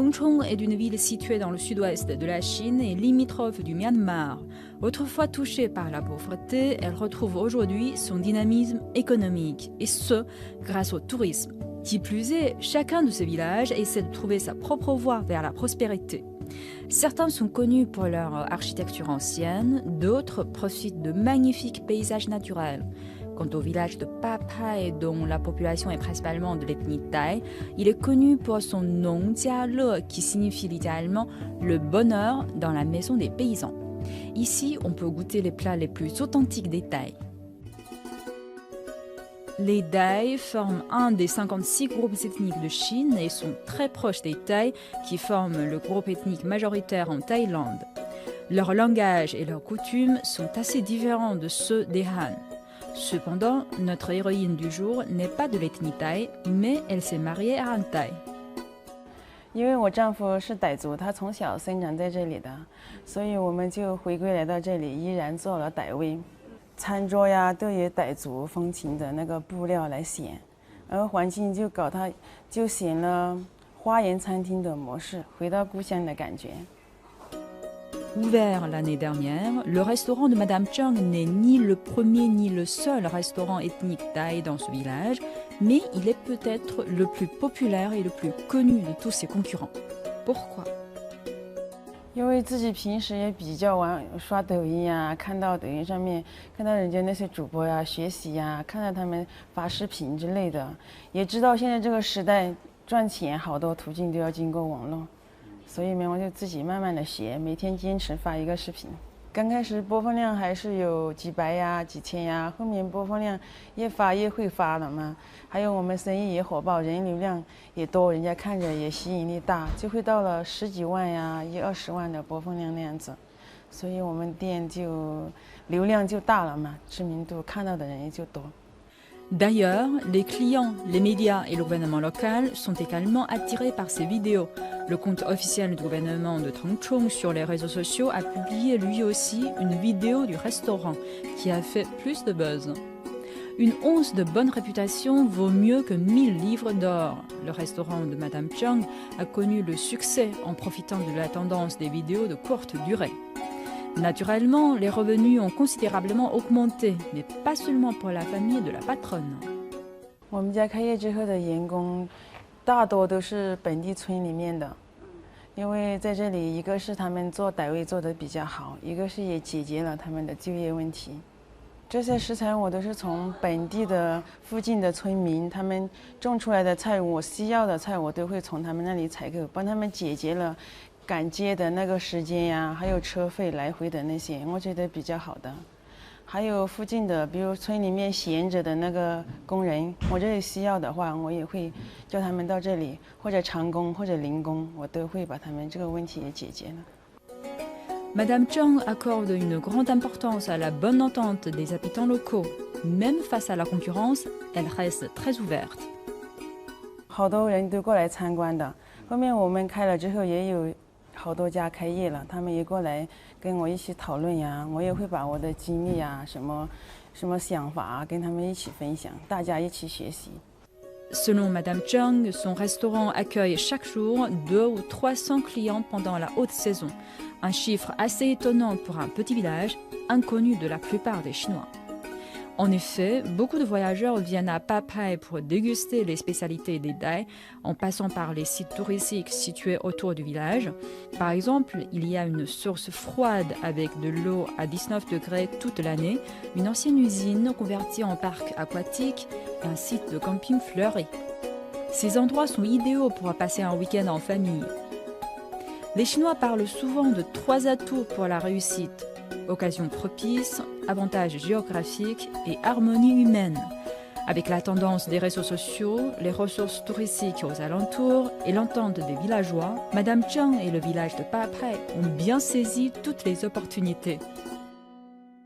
Tongchong est une ville située dans le sud-ouest de la Chine et limitrophe du Myanmar. Autrefois touchée par la pauvreté, elle retrouve aujourd'hui son dynamisme économique, et ce, grâce au tourisme. Qui plus est, chacun de ces villages essaie de trouver sa propre voie vers la prospérité. Certains sont connus pour leur architecture ancienne, d'autres profitent de magnifiques paysages naturels. Quant au village de Papai, dont la population est principalement de l'ethnie thaï, il est connu pour son Nong Jia Le, qui signifie littéralement le bonheur dans la maison des paysans. Ici, on peut goûter les plats les plus authentiques des Thaïs. Les Dai forment un des 56 groupes ethniques de Chine et sont très proches des Thaïs qui forment le groupe ethnique majoritaire en Thaïlande. Leur langage et leurs coutumes sont assez différents de ceux des Han. Cependant, notre héroïne du jour n'est pas de l'ethnie Thaï, mais elle s'est mariée à un Thaï. 因为我丈夫是傣族，他从小生长在这里的，所以我们就回归来到这里，依然做了傣味。餐桌呀都以傣族风情的那个布料来选，而环境就搞它就选了花园餐厅的模式，回到故乡的感觉。 Ouvert l'année dernière, le restaurant de Madame Chang n'est ni le premier ni le seul restaurant ethnique thaï dans ce village, mais il est peut-être le plus populaire et le plus connu de tous ses concurrents. Pourquoi? 因为自己平时也比较刷抖音呀，看到抖音上面看到人家那些主播呀学习呀，看到他们发视频之类的，也知道现在这个时代赚钱好多途径都要经过网络。 所以呢，我就自己慢慢的学，每天坚持发一个视频。刚开始播放量还是有几百呀、几千呀，后面播放量越发越会发了嘛。还有我们生意也火爆，人流量也多，人家看着也吸引力大，就会到了10几万呀、20万的播放量那样子。所以我们店就流量就大了嘛，知名度看到的人也就多。 D'ailleurs, les clients, les médias et le gouvernement local sont également attirés par ces vidéos. Le compte officiel du gouvernement de Tongchong sur les réseaux sociaux a publié lui aussi une vidéo du restaurant qui a fait plus de buzz. Une once de bonne réputation vaut mieux que 1000 livres d'or. Le restaurant de Madame Chang a connu le succès en profitant de la tendance des vidéos de courte durée. Naturellement, les revenus ont considérablement augmenté, mais pas seulement pour la famille de la patronne. 我们家开业之后的员工，大多都是本地村里面的，因为在这里，一个是他们做傣味做得比较好，一个是也解决了他们的就业问题。这些食材我都是从本地的附近的村民他们种出来的菜，我需要的菜我都会从他们那里采购，帮他们解决了 赶街的那个时间呀，还有车费来回的那些，我觉得比较好的。还有附近的，比如村里面闲着的那个工人，我这里需要的话，我也会叫他们到这里，或者长工或者零工，我都会把他们这个问题也解决了。 Madame Chang accorde une grande importance à la bonne entente des habitants locaux. Même face à la concurrence, elle reste très ouverte. 好多人都过来参观的，后面我们开了之后也有 好多家开业了，他们也过来跟我一起讨论呀，我也会把我的经历啊、什么想法啊，跟他们一起分享，大家一起学习。 Selon Madame Chang, son restaurant accueille chaque jour 200 ou 300 clients pendant la haute saison. Un chiffre assez étonnant pour un petit village, inconnu de la plupart des Chinois. En effet, beaucoup de voyageurs viennent à Papai pour déguster les spécialités des Dai en passant par les sites touristiques situés autour du village. Par exemple, il y a une source froide avec de l'eau à 19 degrés toute l'année, une ancienne usine convertie en parc aquatique et un site de camping fleuri. Ces endroits sont idéaux pour passer un week-end en famille. Les Chinois parlent souvent de 3 atouts pour la réussite: occasion propice, avantages géographiques et harmonie humaine. Avec la tendance des réseaux sociaux, les ressources touristiques aux alentours et l'entente des villageois, Madame Chang et le village de Papai ont bien saisi toutes les opportunités.